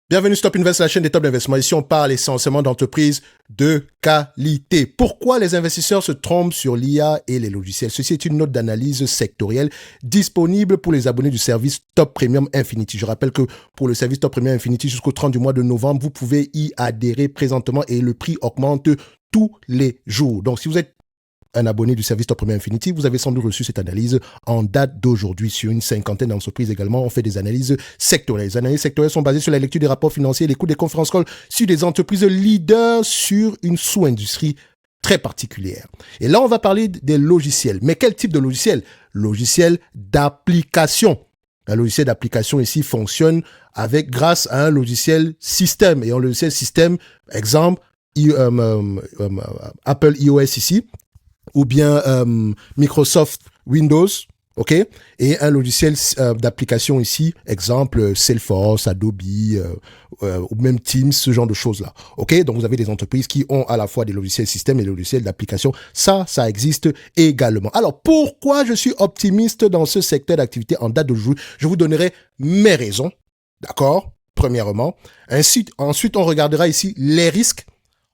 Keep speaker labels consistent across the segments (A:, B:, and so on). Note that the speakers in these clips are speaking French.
A: Bienvenue Stop Invest, la chaîne des top d'investissement. Ici, on parle essentiellement d'entreprises de qualité. Pourquoi les investisseurs se trompent sur l'IA et les logiciels? Ceci est une note d'analyse sectorielle disponible pour les abonnés du service Top Premium Infinity. Je rappelle que pour le service Top Premium Infinity, jusqu'au 30 du mois de novembre, vous pouvez y adhérer présentement et le prix augmente tous les jours. Donc, si vous êtes un abonné du service Top Premium Infinity, vous avez sans doute reçu cette analyse en date d'aujourd'hui. Sur une cinquantaine d'entreprises également, on fait des analyses sectorielles. Les analyses sectorielles sont basées sur la lecture des rapports financiers et l'écoute des conférences calls sur des entreprises leaders sur une sous-industrie très particulière. Et là, on va parler des logiciels. Mais quel type de logiciel? Logiciel d'application. Un logiciel d'application ici fonctionne grâce à un logiciel système. Et un logiciel système, exemple, Apple iOS ici, ou bien Microsoft Windows, ok, et un logiciel d'application ici, exemple Salesforce, Adobe, ou même Teams, ce genre de choses-là, ok. Donc vous avez des entreprises qui ont à la fois des logiciels système et des logiciels d'application. Ça existe également. Alors pourquoi je suis optimiste dans ce secteur d'activité en date d'aujourd'hui? Je vous donnerai mes raisons, d'accord, premièrement. Ensuite, on regardera ici les risques.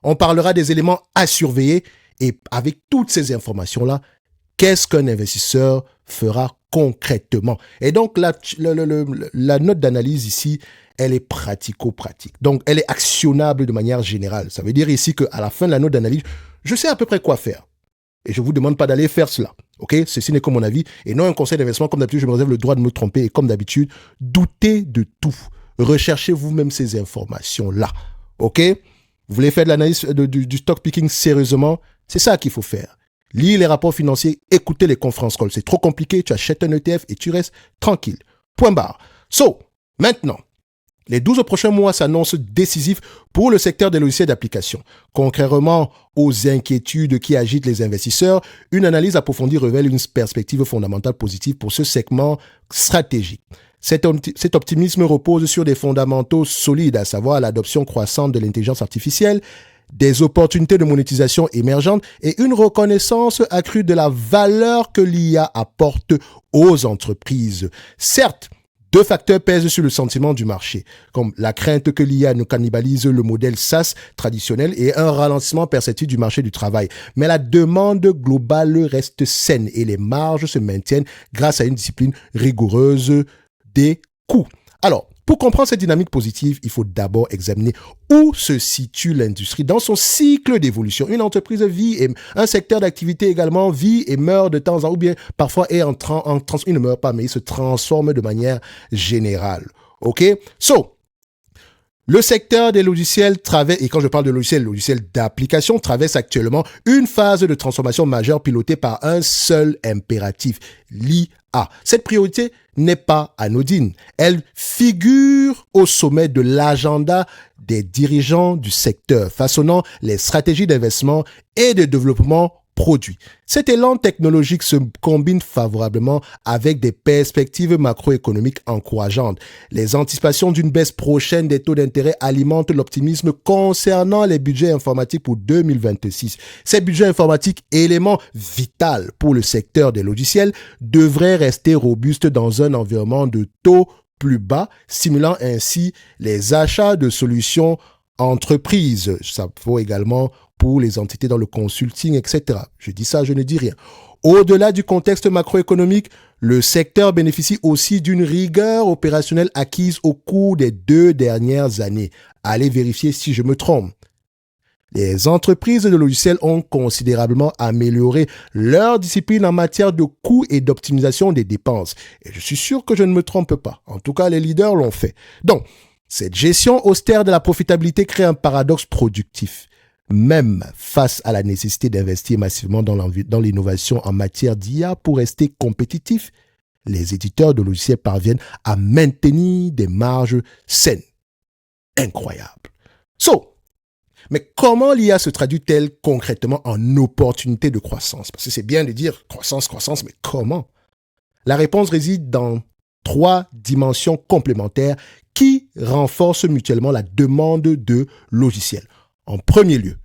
A: On parlera des éléments à surveiller. Et avec toutes ces informations-là, qu'est-ce qu'un investisseur fera concrètement? Et donc, la note d'analyse ici, elle est pratico-pratique. Donc, elle est actionnable de manière générale. Ça veut dire ici qu'à la fin de la note d'analyse, je sais à peu près quoi faire. Et je ne vous demande pas d'aller faire cela. Ok? Ceci n'est que mon avis et non un conseil d'investissement. Comme d'habitude, je me réserve le droit de me tromper. Et comme d'habitude, doutez de tout. Recherchez vous-même ces informations-là. Ok? Vous voulez faire de l'analyse du stock picking sérieusement? C'est ça qu'il faut faire. Lire les rapports financiers, écouter les conférences calls. C'est trop compliqué, tu achètes un ETF et tu restes tranquille. Point barre. Maintenant, les 12 prochains mois s'annoncent décisifs pour le secteur des logiciels d'application. Contrairement aux inquiétudes qui agitent les investisseurs, une analyse approfondie révèle une perspective fondamentale positive pour ce segment stratégique. Cet optimisme repose sur des fondamentaux solides, à savoir l'adoption croissante de l'intelligence artificielle, des opportunités de monétisation émergentes et une reconnaissance accrue de la valeur que l'IA apporte aux entreprises. Certes, deux facteurs pèsent sur le sentiment du marché, comme la crainte que l'IA ne cannibalise le modèle SaaS traditionnel et un ralentissement perceptible du marché du travail. Mais la demande globale reste saine et les marges se maintiennent grâce à une discipline rigoureuse des coûts. Alors, pour comprendre cette dynamique positive, il faut d'abord examiner où se situe l'industrie dans son cycle d'évolution. Une entreprise vit et un secteur d'activité également vit et meurt de temps en temps, ou bien parfois il ne meurt pas, mais il se transforme de manière générale. OK? Le secteur des logiciels traverse, et quand je parle de logiciels d'application, traverse actuellement une phase de transformation majeure pilotée par un seul impératif, l'IA. Cette priorité n'est pas anodine. Elle figure au sommet de l'agenda des dirigeants du secteur, façonnant les stratégies d'investissement et de développement produits. Cet élan technologique se combine favorablement avec des perspectives macroéconomiques encourageantes. Les anticipations d'une baisse prochaine des taux d'intérêt alimentent l'optimisme concernant les budgets informatiques pour 2026. Ces budgets informatiques, élément vital pour le secteur des logiciels, devraient rester robustes dans un environnement de taux plus bas, stimulant ainsi les achats de solutions entreprises. Ça vaut également pour les entités dans le consulting, etc. Je dis ça, je ne dis rien. Au-delà du contexte macroéconomique, le secteur bénéficie aussi d'une rigueur opérationnelle acquise au cours des 2 dernières années. Allez vérifier si je me trompe. Les entreprises de logiciels ont considérablement amélioré leur discipline en matière de coûts et d'optimisation des dépenses. Et je suis sûr que je ne me trompe pas. En tout cas, les leaders l'ont fait. Donc, cette gestion austère de la profitabilité crée un paradoxe productif. Même face à la nécessité d'investir massivement dans l'innovation en matière d'IA pour rester compétitifs, les éditeurs de logiciels parviennent à maintenir des marges saines. Incroyable. Mais comment l'IA se traduit-elle concrètement en opportunité de croissance? Parce que c'est bien de dire croissance, mais comment? La réponse réside dans 3 dimensions complémentaires qui renforcent mutuellement la demande de logiciels. En premier lieu,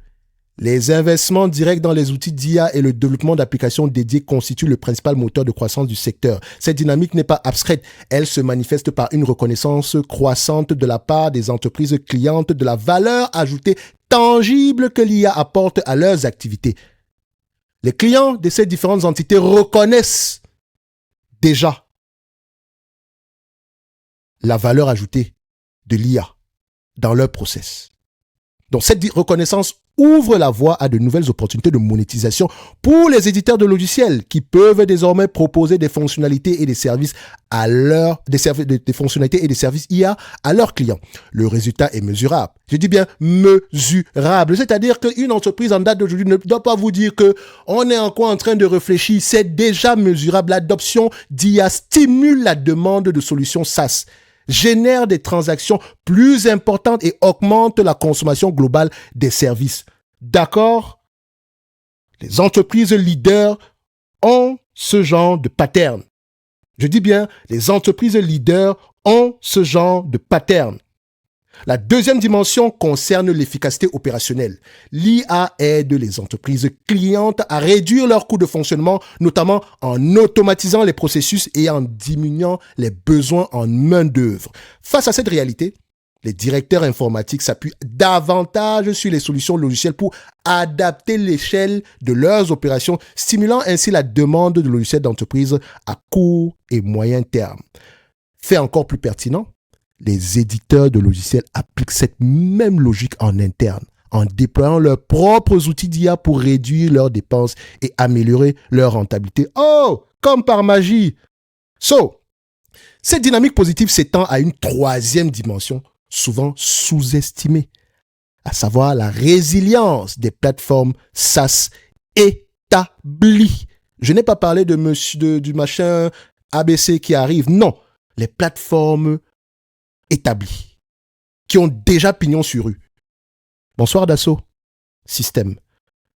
A: Les investissements directs dans les outils d'IA et le développement d'applications dédiées constituent le principal moteur de croissance du secteur. Cette dynamique n'est pas abstraite, elle se manifeste par une reconnaissance croissante de la part des entreprises clientes de la valeur ajoutée tangible que l'IA apporte à leurs activités. Les clients de ces différentes entités reconnaissent déjà la valeur ajoutée de l'IA dans leur process. Donc cette reconnaissance ouvre la voie à de nouvelles opportunités de monétisation pour les éditeurs de logiciels qui peuvent désormais proposer des fonctionnalités et des services des fonctionnalités et des services IA à leurs clients. Le résultat est mesurable. Je dis bien mesurable, c'est-à-dire qu'une entreprise en date d'aujourd'hui ne doit pas vous dire que on est encore en train de réfléchir, c'est déjà mesurable. L'adoption d'IA stimule la demande de solutions SaaS, génère des transactions plus importantes et augmente la consommation globale des services. D'accord? Les entreprises leaders ont ce genre de pattern. Je dis bien, les entreprises leaders ont ce genre de pattern. La deuxième dimension concerne l'efficacité opérationnelle. L'IA aide les entreprises clientes à réduire leurs coûts de fonctionnement, notamment en automatisant les processus et en diminuant les besoins en main-d'œuvre. Face à cette réalité, les directeurs informatiques s'appuient davantage sur les solutions logicielles pour adapter l'échelle de leurs opérations, stimulant ainsi la demande de logiciels d'entreprise à court et moyen terme. Fait encore plus pertinent, les éditeurs de logiciels appliquent cette même logique en interne, en déployant leurs propres outils d'IA pour réduire leurs dépenses et améliorer leur rentabilité. Oh, comme par magie! Cette dynamique positive s'étend à une troisième dimension, souvent sous-estimée, à savoir la résilience des plateformes SaaS établies. Je n'ai pas parlé du machin ABC qui arrive, non, les plateformes établis, qui ont déjà pignon sur rue. Bonsoir Dassault, système.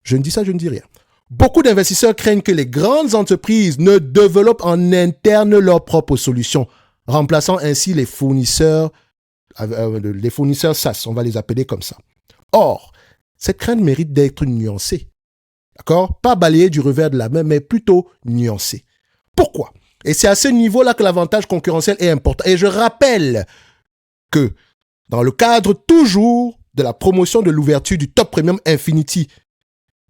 A: Je ne dis ça, je ne dis rien. Beaucoup d'investisseurs craignent que les grandes entreprises ne développent en interne leurs propres solutions, remplaçant ainsi les fournisseurs SaaS, on va les appeler comme ça. Or, cette crainte mérite d'être nuancée. D'accord? Pas balayée du revers de la main, mais plutôt nuancée. Pourquoi? Et c'est à ce niveau-là que l'avantage concurrentiel est important. Et je rappelle que dans le cadre toujours de la promotion de l'ouverture du Top Premium Infinity,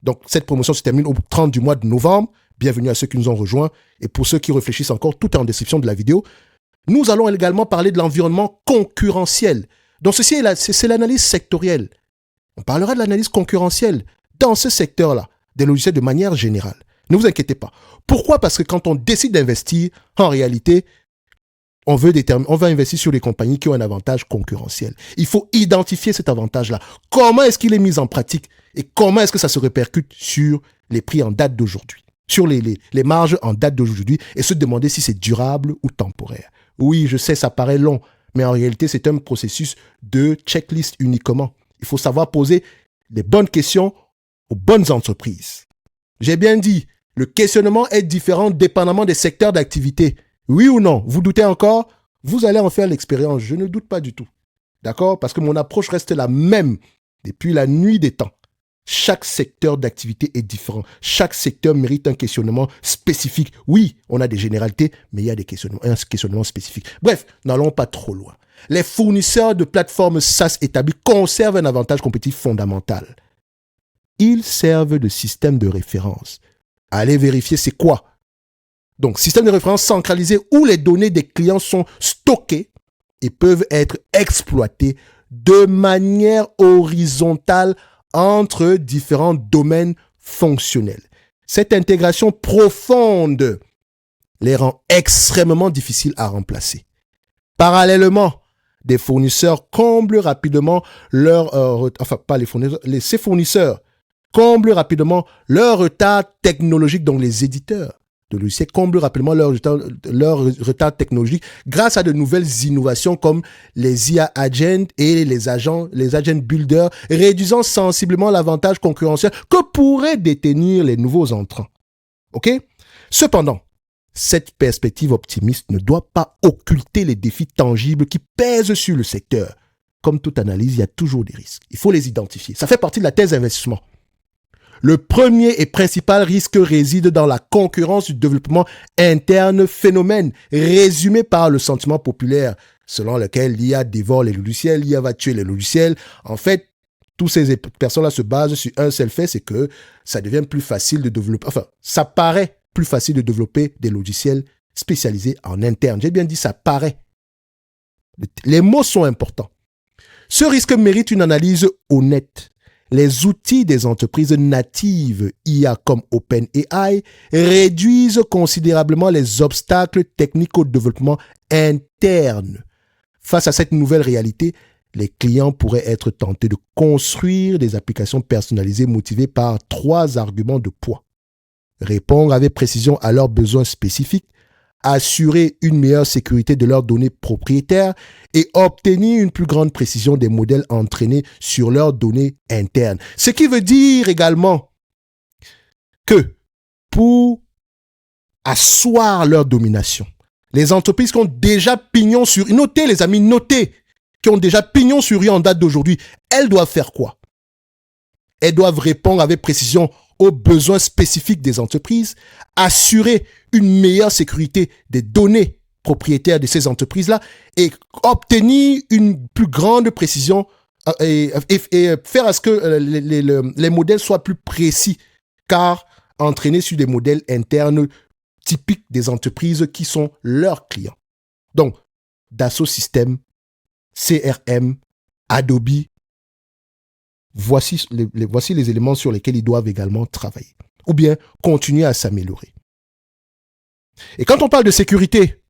A: donc cette promotion se termine au 30 du mois de novembre, bienvenue à ceux qui nous ont rejoints, et pour ceux qui réfléchissent encore, tout est en description de la vidéo, nous allons également parler de l'environnement concurrentiel. Donc ceci, c'est l'analyse sectorielle. On parlera de l'analyse concurrentielle dans ce secteur-là, des logiciels de manière générale. Ne vous inquiétez pas. Pourquoi? Parce que quand on décide d'investir, en réalité, on veut investir sur les compagnies qui ont un avantage concurrentiel. Il faut identifier cet avantage-là. Comment est-ce qu'il est mis en pratique et comment est-ce que ça se répercute sur les prix en date d'aujourd'hui, sur les marges en date d'aujourd'hui et se demander si c'est durable ou temporaire. Oui, je sais, ça paraît long, mais en réalité, c'est un processus de checklist uniquement. Il faut savoir poser les bonnes questions aux bonnes entreprises. J'ai bien dit, le questionnement est différent dépendamment des secteurs d'activité. Oui ou non? Vous doutez encore? Vous allez en faire l'expérience. Je ne doute pas du tout. D'accord? Parce que mon approche reste la même depuis la nuit des temps. Chaque secteur d'activité est différent. Chaque secteur mérite un questionnement spécifique. Oui, on a des généralités, mais il y a un questionnement spécifique. Bref, n'allons pas trop loin. Les fournisseurs de plateformes SaaS établis conservent un avantage compétitif fondamental. Ils servent de système de référence. Allez vérifier c'est quoi. Donc, système de référence centralisé où les données des clients sont stockées et peuvent être exploitées de manière horizontale entre différents domaines fonctionnels. Cette intégration profonde les rend extrêmement difficiles à remplacer. Parallèlement, des fournisseurs comblent rapidement ces fournisseurs comblent rapidement leur retard technologique, donc les éditeurs de logiciels comblent rapidement leur retard technologique grâce à de nouvelles innovations comme les IA agents et les agent builders, réduisant sensiblement l'avantage concurrentiel que pourraient détenir les nouveaux entrants. OK? Cependant, cette perspective optimiste ne doit pas occulter les défis tangibles qui pèsent sur le secteur. Comme toute analyse, il y a toujours des risques. Il faut les identifier. Ça fait partie de la thèse d'investissement. Le premier et principal risque réside dans la concurrence du développement interne, phénomène résumé par le sentiment populaire selon lequel l'IA dévore les logiciels, l'IA va tuer les logiciels. En fait, toutes ces personnes-là se basent sur un seul fait, c'est que ça devient plus facile de développer, enfin, ça paraît plus facile de développer des logiciels spécialisés en interne. J'ai bien dit ça paraît. Les mots sont importants. Ce risque mérite une analyse honnête. Les outils des entreprises natives IA comme OpenAI réduisent considérablement les obstacles techniques au développement interne. Face à cette nouvelle réalité, les clients pourraient être tentés de construire des applications personnalisées motivées par 3 arguments de poids. Répondre avec précision à leurs besoins spécifiques, assurer une meilleure sécurité de leurs données propriétaires et obtenir une plus grande précision des modèles entraînés sur leurs données internes. Ce qui veut dire également que pour asseoir leur domination, les entreprises qui ont déjà pignon sur rue, notez les amis, notez, qui ont déjà pignon sur rue en date d'aujourd'hui, elles doivent faire quoi? Elles doivent répondre avec précision aux besoins spécifiques des entreprises, assurer une meilleure sécurité des données propriétaires de ces entreprises-là et obtenir une plus grande précision et faire à ce que les modèles soient plus précis, car entraînés sur des modèles internes typiques des entreprises qui sont leurs clients. Donc, Dassault Systèmes, CRM, Adobe, voici les éléments sur lesquels ils doivent également travailler. Ou bien continuer à s'améliorer. Et quand on parle de sécurité,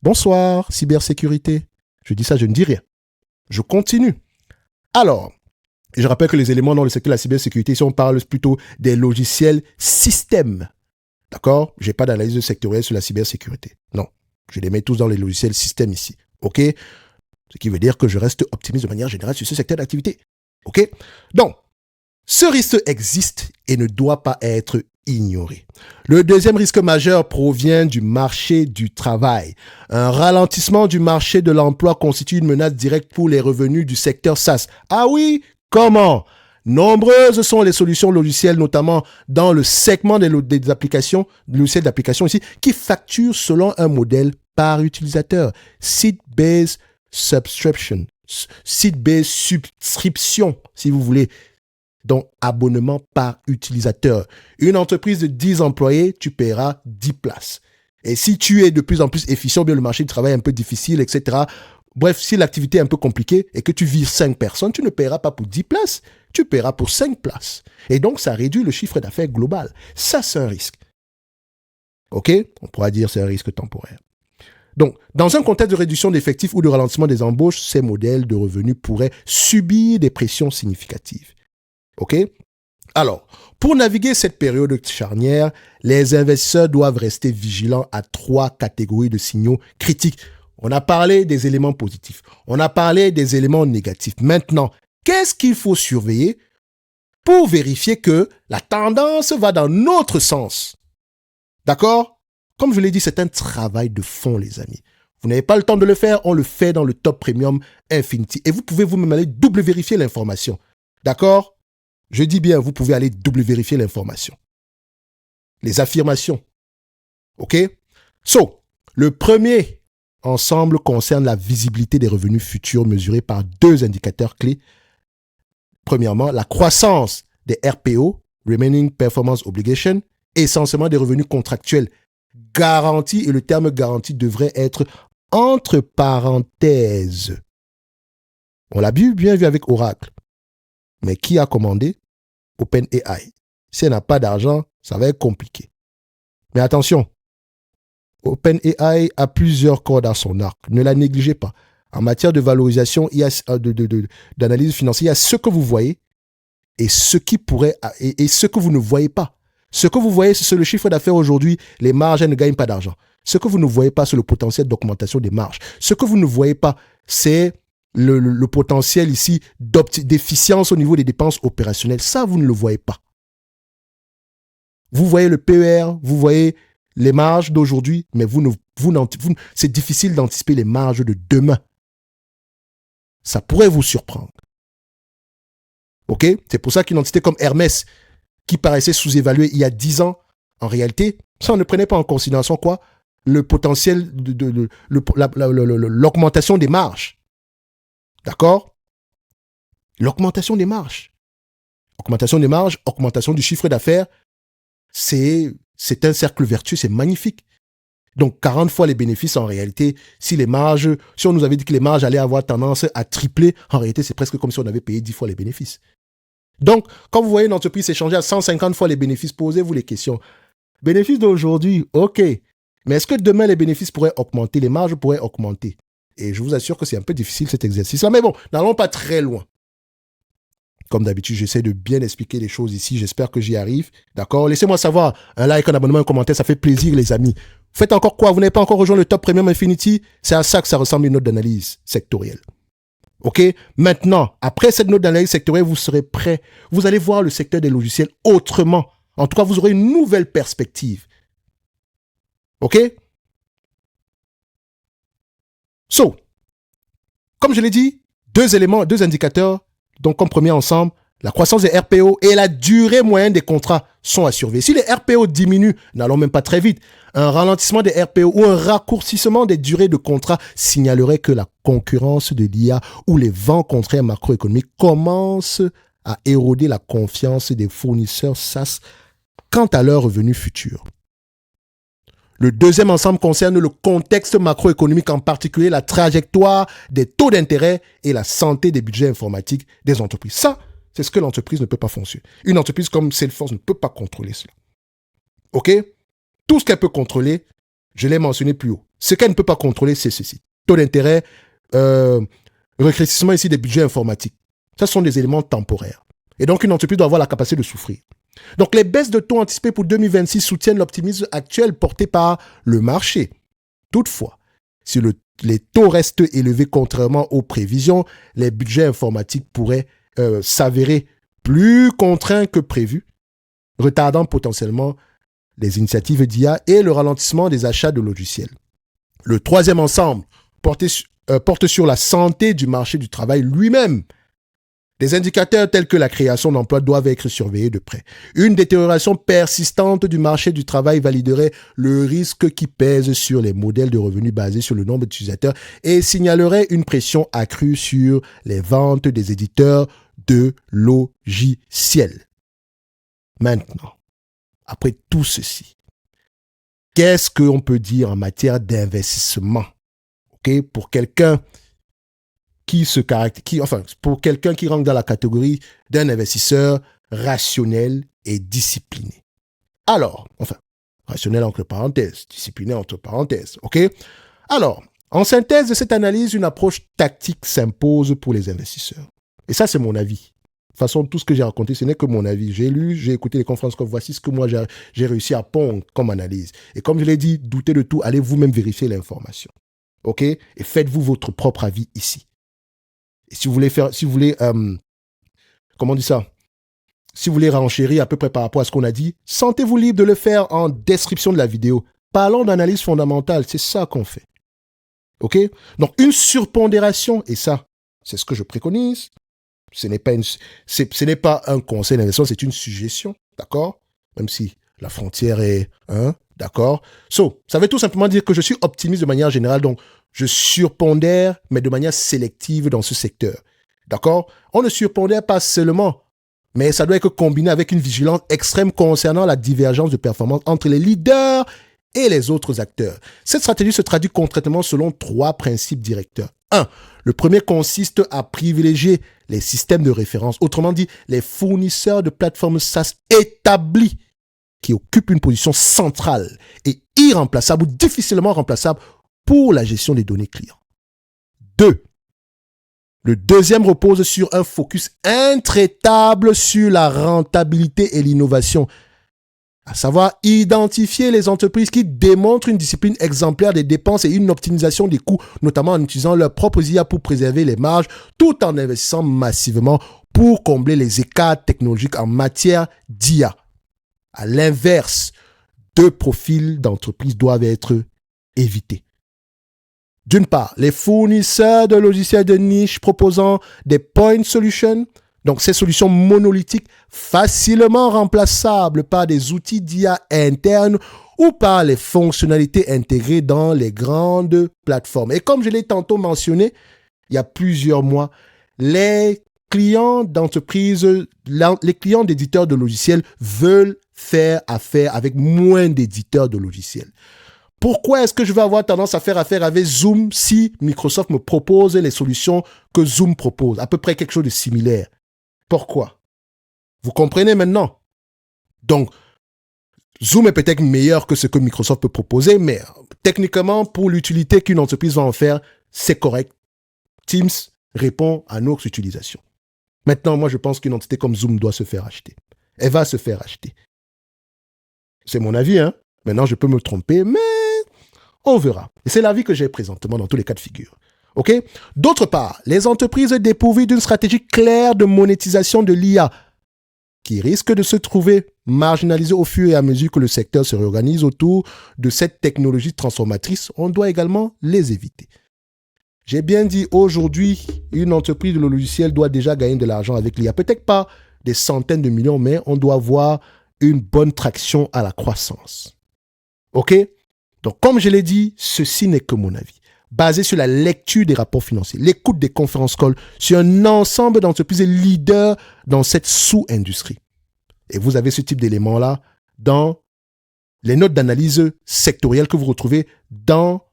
A: bonsoir, cybersécurité. Je dis ça, je ne dis rien. Je continue. Alors, je rappelle que les éléments dans le secteur de la cybersécurité, ici on parle plutôt des logiciels systèmes. D'accord? Je n'ai pas d'analyse sectorielle sur la cybersécurité. Non. Je les mets tous dans les logiciels systèmes ici. OK? Ce qui veut dire que je reste optimiste de manière générale sur ce secteur d'activité. OK? Donc, ce risque existe et ne doit pas être ignoré. Le deuxième risque majeur provient du marché du travail. Un ralentissement du marché de l'emploi constitue une menace directe pour les revenus du secteur SaaS. Ah oui? Comment? Nombreuses sont les solutions logicielles, notamment dans le segment des applications, logiciels d'application ici, qui facturent selon un modèle par utilisateur. Seat-based subscription. Seat-based subscription, si vous voulez. Donc, abonnement par utilisateur. Une entreprise de 10 employés, tu paieras 10 places. Et si tu es de plus en plus efficient, bien le marché du travail est un peu difficile, etc. Bref, si l'activité est un peu compliquée et que tu vires 5 personnes, tu ne paieras pas pour 10 places, tu paieras pour 5 places. Et donc, ça réduit le chiffre d'affaires global. Ça, c'est un risque. OK? On pourra dire que c'est un risque temporaire. Donc, dans un contexte de réduction d'effectifs ou de ralentissement des embauches, ces modèles de revenus pourraient subir des pressions significatives. OK? Alors, pour naviguer cette période charnière, les investisseurs doivent rester vigilants à 3 catégories de signaux critiques. On a parlé des éléments positifs. On a parlé des éléments négatifs. Maintenant, qu'est-ce qu'il faut surveiller pour vérifier que la tendance va dans notre sens? D'accord? Comme je l'ai dit, c'est un travail de fond, les amis. Vous n'avez pas le temps de le faire, on le fait dans le Top Premium Infinity. Et vous pouvez vous-même aller double vérifier l'information. D'accord? Je dis bien, vous pouvez aller double vérifier l'information. Les affirmations. OK? So, le premier ensemble concerne la visibilité des revenus futurs mesurés par 2 indicateurs clés. Premièrement, la croissance des RPO, Remaining Performance Obligation, essentiellement des revenus contractuels garantis, et le terme garanti devrait être entre parenthèses. On l'a bien vu avec Oracle. Mais qui a commandé? OpenAI. Si elle n'a pas d'argent, ça va être compliqué. Mais attention, OpenAI a plusieurs cordes à son arc. Ne la négligez pas. En matière de valorisation, il y a d'analyse financière, il y a ce que vous voyez et ce qui pourrait et ce que vous ne voyez pas. Ce que vous voyez, c'est le chiffre d'affaires aujourd'hui. Les marges, elles ne gagnent pas d'argent. Ce que vous ne voyez pas, c'est le potentiel d'augmentation des marges. Ce que vous ne voyez pas, c'est le potentiel ici d'efficience au niveau des dépenses opérationnelles. Ça, vous ne le voyez pas. Vous voyez le PER, vous voyez les marges d'aujourd'hui, mais c'est difficile d'anticiper les marges de demain. Ça pourrait vous surprendre. OK? C'est pour ça qu'une entité comme Hermès, qui paraissait sous-évalué il y a 10 ans, en réalité, ça on ne prenait pas en considération quoi? Le potentiel de l'augmentation des marges. D'accord? L'augmentation des marges. Augmentation des marges, augmentation du chiffre d'affaires, c'est un cercle vertueux, c'est magnifique. Donc 40 fois les bénéfices en réalité, si on nous avait dit que les marges allaient avoir tendance à tripler, en réalité c'est presque comme si on avait payé 10 fois les bénéfices. Donc quand vous voyez une entreprise s'échanger à 150 fois les bénéfices, posez-vous les questions. Bénéfices d'aujourd'hui, ok, mais est-ce que demain les bénéfices pourraient augmenter, les marges pourraient augmenter? Et je vous assure que c'est un peu difficile cet exercice-là, mais bon, n'allons pas très loin. Comme d'habitude, j'essaie de bien expliquer les choses ici. J'espère que j'y arrive. D'accord? Laissez-moi savoir. Un like, un abonnement, un commentaire. Ça fait plaisir, les amis. Faites encore quoi? Vous n'avez pas encore rejoint le Top Premium Infinity? C'est à ça que ça ressemble une note d'analyse sectorielle. OK? Maintenant, après cette note d'analyse sectorielle, vous serez prêt. Vous allez voir le secteur des logiciels autrement. En tout cas, vous aurez une nouvelle perspective. OK? So, comme je l'ai dit, deux indicateurs. Donc, comme premier ensemble, la croissance des RPO et la durée moyenne des contrats sont à surveiller. Si les RPO diminuent, n'allons même pas très vite, un ralentissement des RPO ou un raccourcissement des durées de contrat signalerait que la concurrence de l'IA ou les vents contraires macroéconomiques commencent à éroder la confiance des fournisseurs SaaS quant à leurs revenus futurs. Le deuxième ensemble concerne le contexte macroéconomique, en particulier la trajectoire des taux d'intérêt et la santé des budgets informatiques des entreprises. Ça, c'est ce que l'entreprise ne peut pas fonctionner. Une entreprise comme Salesforce ne peut pas contrôler cela. OK? Tout ce qu'elle peut contrôler, je l'ai mentionné plus haut. Ce qu'elle ne peut pas contrôler, c'est ceci. Taux d'intérêt, rétrécissement ici des budgets informatiques. Ça sont des éléments temporaires. Et donc, une entreprise doit avoir la capacité de souffrir. Donc, les baisses de taux anticipées pour 2026 soutiennent l'optimisme actuel porté par le marché. Toutefois, si les taux restent élevés contrairement aux prévisions, les budgets informatiques pourraient s'avérer plus contraints que prévu, retardant potentiellement les initiatives d'IA et le ralentissement des achats de logiciels. Le troisième ensemble porte sur la santé du marché du travail lui-même. Des indicateurs tels que la création d'emplois doivent être surveillés de près. Une détérioration persistante du marché du travail validerait le risque qui pèse sur les modèles de revenus basés sur le nombre d'utilisateurs et signalerait une pression accrue sur les ventes des éditeurs de logiciels. Maintenant, après tout ceci, qu'est-ce qu'on peut dire en matière d'investissement? Okay? Pour quelqu'un pour quelqu'un qui rentre dans la catégorie d'un investisseur rationnel et discipliné. Alors, rationnel entre parenthèses, discipliné entre parenthèses, ok? Alors, en synthèse de cette analyse, une approche tactique s'impose pour les investisseurs. Et ça, c'est mon avis. De toute façon, tout ce que j'ai raconté, ce n'est que mon avis. J'ai lu, j'ai écouté les conférences, voici ce que moi j'ai réussi à pondre comme analyse. Et comme je l'ai dit, doutez de tout, allez vous-même vérifier l'information. Ok? Et faites-vous votre propre avis ici. Et si vous voulez renchérir à peu près par rapport à ce qu'on a dit, sentez-vous libre de le faire en description de la vidéo. Parlons d'analyse fondamentale, c'est ça qu'on fait. OK? Donc, une surpondération, et ça, c'est ce que je préconise. Ce n'est pas un conseil d'investissement, c'est une suggestion, d'accord? Même si la frontière est d'accord? Ça veut tout simplement dire que je suis optimiste de manière générale, donc je surpondère, mais de manière sélective dans ce secteur. D'accord? On ne surpondère pas seulement, mais ça doit être combiné avec une vigilance extrême concernant la divergence de performance entre les leaders et les autres acteurs. Cette stratégie se traduit concrètement selon 3 principes directeurs. 1. Le premier consiste à privilégier les systèmes de référence, autrement dit, les fournisseurs de plateformes SaaS établis qui occupent une position centrale et irremplaçable ou difficilement remplaçable pour la gestion des données clients. 2. Le deuxième repose sur un focus intraitable sur la rentabilité et l'innovation, à savoir identifier les entreprises qui démontrent une discipline exemplaire des dépenses et une optimisation des coûts, notamment en utilisant leurs propres IA pour préserver les marges, tout en investissant massivement pour combler les écarts technologiques en matière d'IA. À l'inverse, 2 profils d'entreprises doivent être évités. D'une part, les fournisseurs de logiciels de niche proposant des point solutions, Donc, ces solutions monolithiques facilement remplaçables par des outils d'IA internes ou par les fonctionnalités intégrées dans les grandes plateformes. Et comme je l'ai tantôt mentionné, il y a plusieurs mois, les clients d'entreprises, les clients d'éditeurs de logiciels veulent faire affaire avec moins d'éditeurs de logiciels. Pourquoi est-ce que je vais avoir tendance à faire affaire avec Zoom si Microsoft me propose les solutions que Zoom propose, à peu près quelque chose de similaire? Pourquoi? Vous comprenez maintenant? Donc, Zoom est peut-être meilleur que ce que Microsoft peut proposer, mais techniquement, pour l'utilité qu'une entreprise va en faire, c'est correct. Teams répond à nos utilisations. Maintenant, moi, je pense qu'une entité comme Zoom doit se faire acheter. Elle va se faire acheter. C'est mon avis, hein? Maintenant, je peux me tromper, mais on verra. Et c'est l'avis que j'ai présentement dans tous les cas de figure. OK? D'autre part, les entreprises dépourvues d'une stratégie claire de monétisation de l'IA qui risquent de se trouver marginalisées au fur et à mesure que le secteur se réorganise autour de cette technologie transformatrice, on doit également les éviter. J'ai bien dit, aujourd'hui, une entreprise de logiciel doit déjà gagner de l'argent avec l'IA. Peut-être pas des centaines de millions, mais on doit avoir une bonne traction à la croissance. OK? Donc, comme je l'ai dit, ceci n'est que mon avis. Basé sur la lecture des rapports financiers, l'écoute des conférences calls, sur un ensemble d'entreprises leaders dans cette sous-industrie. Et vous avez ce type d'éléments-là dans les notes d'analyse sectorielles que vous retrouvez dans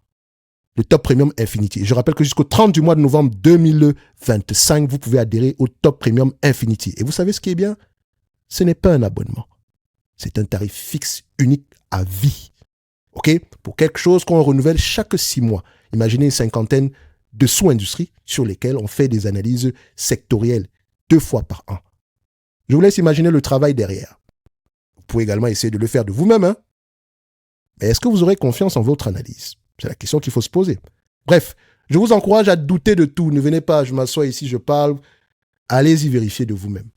A: le Top Premium Infinity. Je rappelle que jusqu'au 30 du mois de novembre 2025, vous pouvez adhérer au Top Premium Infinity. Et vous savez ce qui est bien? Ce n'est pas un abonnement. C'est un tarif fixe, unique, à vie. OK? Pour quelque chose qu'on renouvelle chaque 6 mois. Imaginez une cinquantaine de sous-industries sur lesquelles on fait des analyses sectorielles 2 fois par an. Je vous laisse imaginer le travail derrière. Vous pouvez également essayer de le faire de vous-même, hein? Mais est-ce que vous aurez confiance en votre analyse? C'est la question qu'il faut se poser. Bref, je vous encourage à douter de tout. Ne venez pas, je m'assois ici, je parle. Allez-y vérifier de vous-même.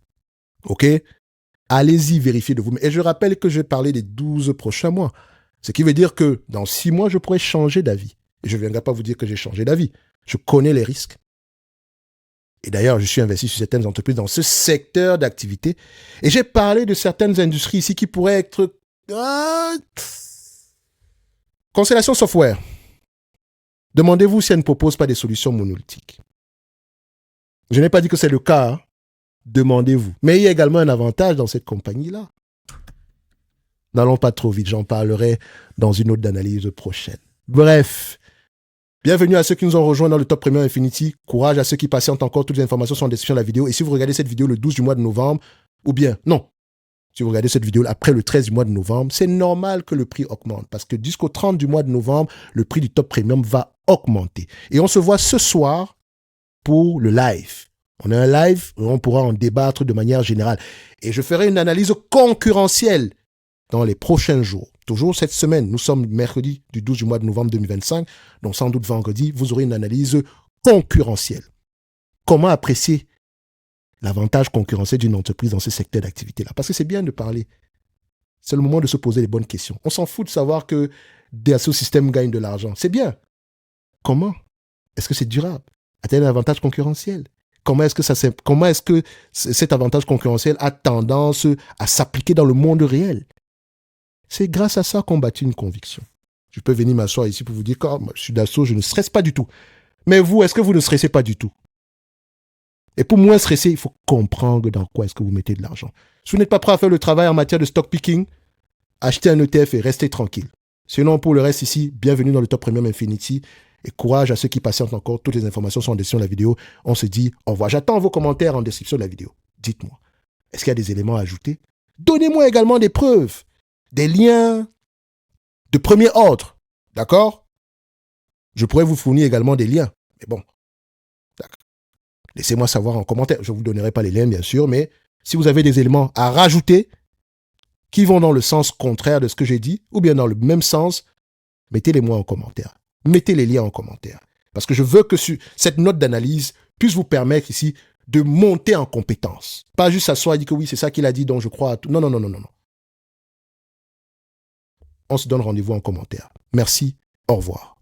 A: OK? Allez-y vérifier de vous-même. Et je rappelle que je vais parler des 12 prochains mois. Ce qui veut dire que dans 6 mois, je pourrais changer d'avis. Et je ne viendrai pas vous dire que j'ai changé d'avis. Je connais les risques. Et d'ailleurs, je suis investi sur certaines entreprises dans ce secteur d'activité. Et j'ai parlé de certaines industries ici qui pourraient être... Constellation Software. Demandez-vous si elle ne propose pas des solutions monolithiques. Je n'ai pas dit que c'est le cas. Hein. Demandez-vous. Mais il y a également un avantage dans cette compagnie-là. N'allons pas trop vite, j'en parlerai dans une autre analyse prochaine. Bref, bienvenue à ceux qui nous ont rejoints dans le Top Premium Infinity. Courage à ceux qui patientent encore. Toutes les informations sont en description de la vidéo. Et si vous regardez cette vidéo le 12 du mois de novembre, ou bien, non, si vous regardez cette vidéo après le 13 du mois de novembre, c'est normal que le prix augmente. Parce que jusqu'au 30 du mois de novembre, le prix du Top Premium va augmenter. Et on se voit ce soir pour le live. On a un live où on pourra en débattre de manière générale. Et je ferai une analyse concurrentielle dans les prochains jours. Toujours cette semaine, nous sommes mercredi du 12 du mois de novembre 2025, donc sans doute vendredi, vous aurez une analyse concurrentielle. Comment apprécier l'avantage concurrentiel d'une entreprise dans ce secteur d'activité-là? Parce que c'est bien de parler. C'est le moment de se poser les bonnes questions. On s'en fout de savoir que Dassault Systèmes gagne de l'argent. C'est bien. Comment? Est-ce que c'est durable? A-t-elle un avantage concurrentiel? Comment est-ce que cet avantage concurrentiel a tendance à s'appliquer dans le monde réel? C'est grâce à ça qu'on bâtit une conviction. Je peux venir m'asseoir ici pour vous dire que je suis Dassault, je ne stresse pas du tout. Mais vous, est-ce que vous ne stressez pas du tout? Et pour moins stresser, il faut comprendre dans quoi est-ce que vous mettez de l'argent. Si vous n'êtes pas prêt à faire le travail en matière de stock picking, achetez un ETF et restez tranquille. Sinon, pour le reste ici, bienvenue dans le Top Premium Infinity. Et courage à ceux qui patientent encore. Toutes les informations sont en description de la vidéo. On se dit au revoir. J'attends vos commentaires en description de la vidéo. Dites-moi, est-ce qu'il y a des éléments à ajouter? Donnez-moi également des preuves, des liens de premier ordre. D'accord? Je pourrais vous fournir également des liens. Mais bon, laissez-moi savoir en commentaire. Je ne vous donnerai pas les liens, bien sûr, mais si vous avez des éléments à rajouter qui vont dans le sens contraire de ce que j'ai dit, ou bien dans le même sens, mettez-les-moi en commentaire. Mettez les liens en commentaire. Parce que je veux que cette note d'analyse puisse vous permettre ici de monter en compétence. Pas juste s'asseoir et dire que oui, c'est ça qu'il a dit, donc je crois à tout. Non, non, non, non, non. On se donne rendez-vous en commentaire. Merci. Au revoir.